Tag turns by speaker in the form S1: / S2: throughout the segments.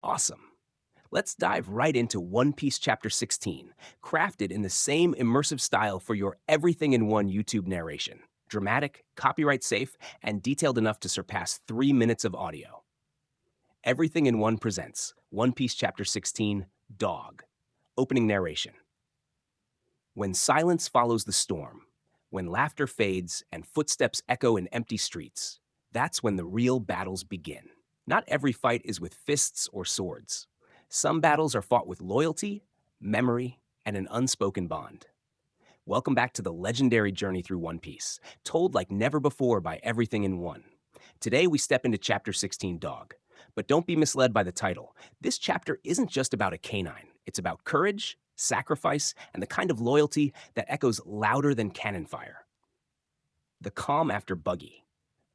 S1: Awesome. Let's dive right into One Piece Chapter 16, crafted in the same immersive style for your everything in one YouTube narration. Dramatic, copyright safe, and detailed enough to surpass 3 minutes of audio. Everything in One presents One Piece Chapter 16, Dog. Opening narration. When silence follows the storm, when laughter fades and footsteps echo in empty streets, that's when the real battles begin. Not every fight is with fists or swords. Some battles are fought with loyalty, memory, and an unspoken bond. Welcome back to the legendary journey through One Piece, told like never before by Everything in One. Today we step into Chapter 16, Dog. But don't be misled by the title. This chapter isn't just about a canine, it's about courage, sacrifice, and the kind of loyalty that echoes louder than cannon fire. The calm after Buggy.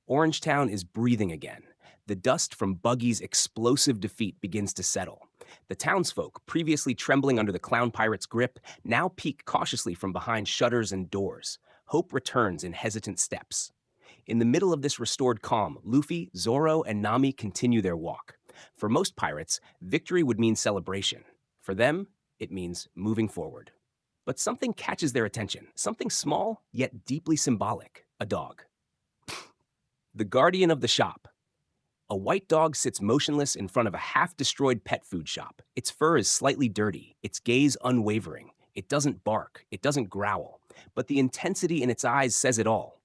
S1: Orangetown is breathing again. The dust from Buggy's explosive defeat begins to settle. The townsfolk, previously trembling under the clown pirate's grip, now peek cautiously from behind shutters and doors. Hope returns in hesitant steps. In the middle of this restored calm, Luffy, Zoro, and Nami continue their walk. For most pirates, victory would mean celebration. For them, it means moving forward. But something catches their attention, something small yet deeply symbolic, a dog. The guardian of the shop. A white dog sits motionless in front of a half-destroyed pet food shop. Its fur is slightly dirty, its gaze unwavering. It doesn't bark, it doesn't growl, but the intensity in its eyes says it all.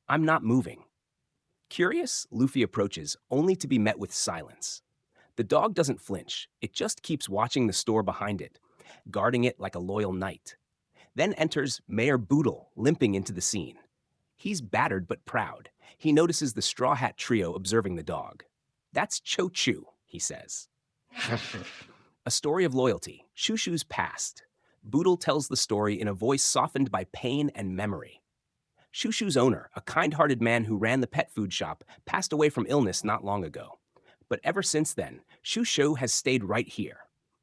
S1: I'm not moving. Curious, Luffy approaches, only to be met with silence. The dog doesn't flinch, it just keeps watching the store behind it, guarding it like a loyal knight. Then enters Mayor Boodle, limping into the scene. He's battered but proud. He notices the Straw Hat Trio observing the dog. That's Cho Chu, he says. A story of loyalty, Choo-Choo's past. Boodle tells the story in a voice softened by pain and memory. Choo-Choo's owner, a kind-hearted man who ran the pet food shop, passed away from illness not long ago. But ever since then, Choo-Choo has stayed right here,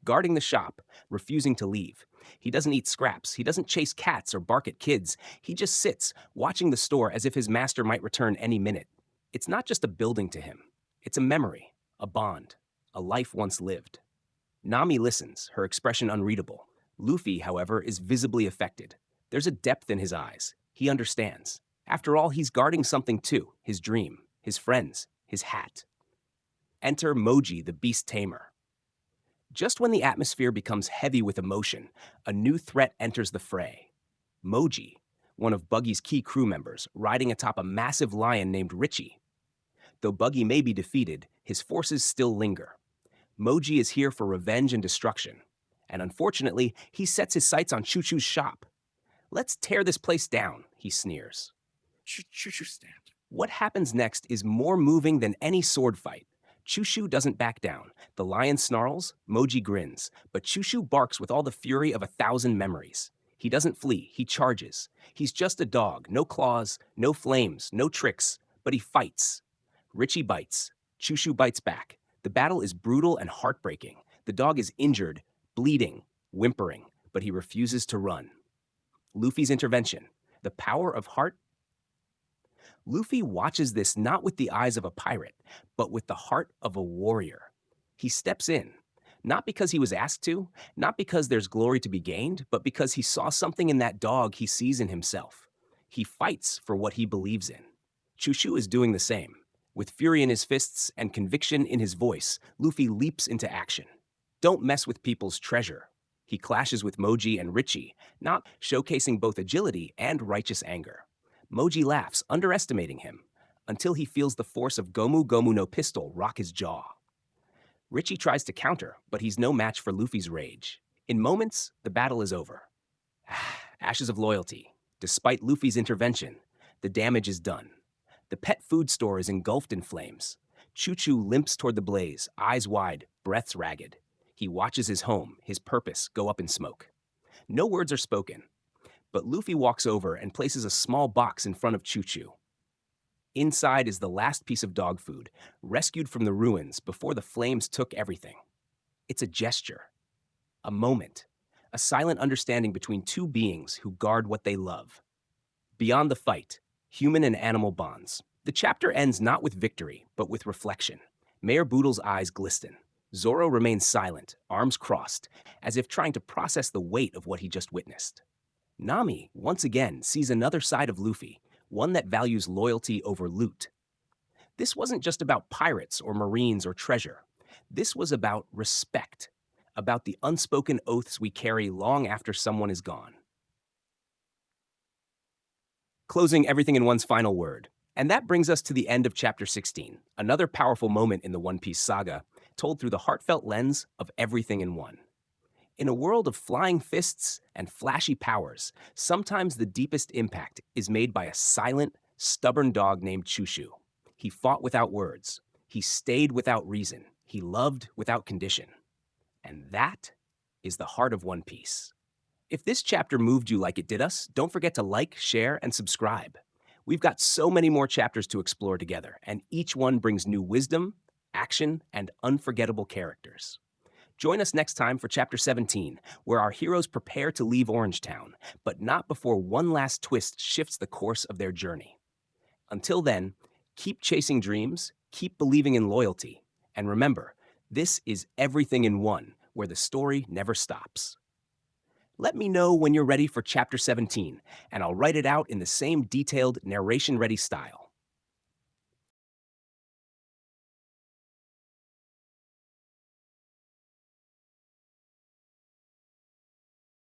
S1: guarding the shop, refusing to leave. He doesn't eat scraps, he doesn't chase cats or bark at kids. He just sits, watching the store as if his master might return any minute. It's not just a building to him. It's a memory, a bond, a life once lived. Nami listens, her expression unreadable. Luffy, however, is visibly affected. There's a depth in his eyes. He understands. After all, he's guarding something too, his dream, his friends, his hat. Enter Moji, the beast tamer. Just when the atmosphere becomes heavy with emotion, a new threat enters the fray. Moji, one of Buggy's key crew members, riding atop a massive lion named Richie. Though Buggy may be defeated, his forces still linger. Moji is here for revenge and destruction. And unfortunately, he sets his sights on Choo-Choo's shop. Let's tear this place down, he sneers.
S2: Choo-choo stand.
S1: What happens next is more moving than any sword fight. Choo-Choo doesn't back down. The lion snarls, Moji grins, but Choo-Choo barks with all the fury of 1,000 memories. He doesn't flee, he charges. He's just a dog, no claws, no flames, no tricks, but he fights. Richie bites. Choo-Choo bites back. The battle is brutal and heartbreaking. The dog is injured, bleeding, whimpering, but he refuses to run. Luffy's intervention. The power of heart. Luffy watches this not with the eyes of a pirate, but with the heart of a warrior. He steps in, not because he was asked to, not because there's glory to be gained, but because he saw something in that dog he sees in himself. He fights for what he believes in. Choo-Choo is doing the same. With fury in his fists and conviction in his voice, Luffy leaps into action. Don't mess with people's treasure. He clashes with Moji and Richie, not showcasing both agility and righteous anger. Moji laughs, underestimating him, until he feels the force of Gomu Gomu no Pistol rock his jaw. Richie tries to counter, but he's no match for Luffy's rage. In moments, the battle is over. Ashes of loyalty. Despite Luffy's intervention, the damage is done. The pet food store is engulfed in flames. Choo-Choo limps toward the blaze, eyes wide, breaths ragged. He watches his home, his purpose, go up in smoke. No words are spoken, but Luffy walks over and places a small box in front of Choo-Choo. Inside is the last piece of dog food, rescued from the ruins before the flames took everything. It's a gesture, a moment, a silent understanding between two beings who guard what they love. Beyond the fight, human and animal bonds. The chapter ends not with victory, but with reflection. Mayor Boodle's eyes glisten. Zoro remains silent, arms crossed, as if trying to process the weight of what he just witnessed. Nami, once again, sees another side of Luffy, one that values loyalty over loot. This wasn't just about pirates or marines or treasure. This was about respect, about the unspoken oaths we carry long after someone is gone. Closing everything in one's final word. And that brings us to the end of Chapter 16, another powerful moment in the One Piece saga, told through the heartfelt lens of everything in one. In a world of flying fists and flashy powers, sometimes the deepest impact is made by a silent, stubborn dog named Chushu. He fought without words. He stayed without reason. He loved without condition. And that is the heart of One Piece. If this chapter moved you like it did us, don't forget to like, share, and subscribe. We've got so many more chapters to explore together, and each one brings new wisdom, action, and unforgettable characters. Join us next time for Chapter 17, where our heroes prepare to leave Orangetown, but not before one last twist shifts the course of their journey. Until then, keep chasing dreams, keep believing in loyalty, and remember, this is everything in one, where the story never stops. Let me know when you're ready for Chapter 17, and I'll write it out in the same detailed, narration-ready style.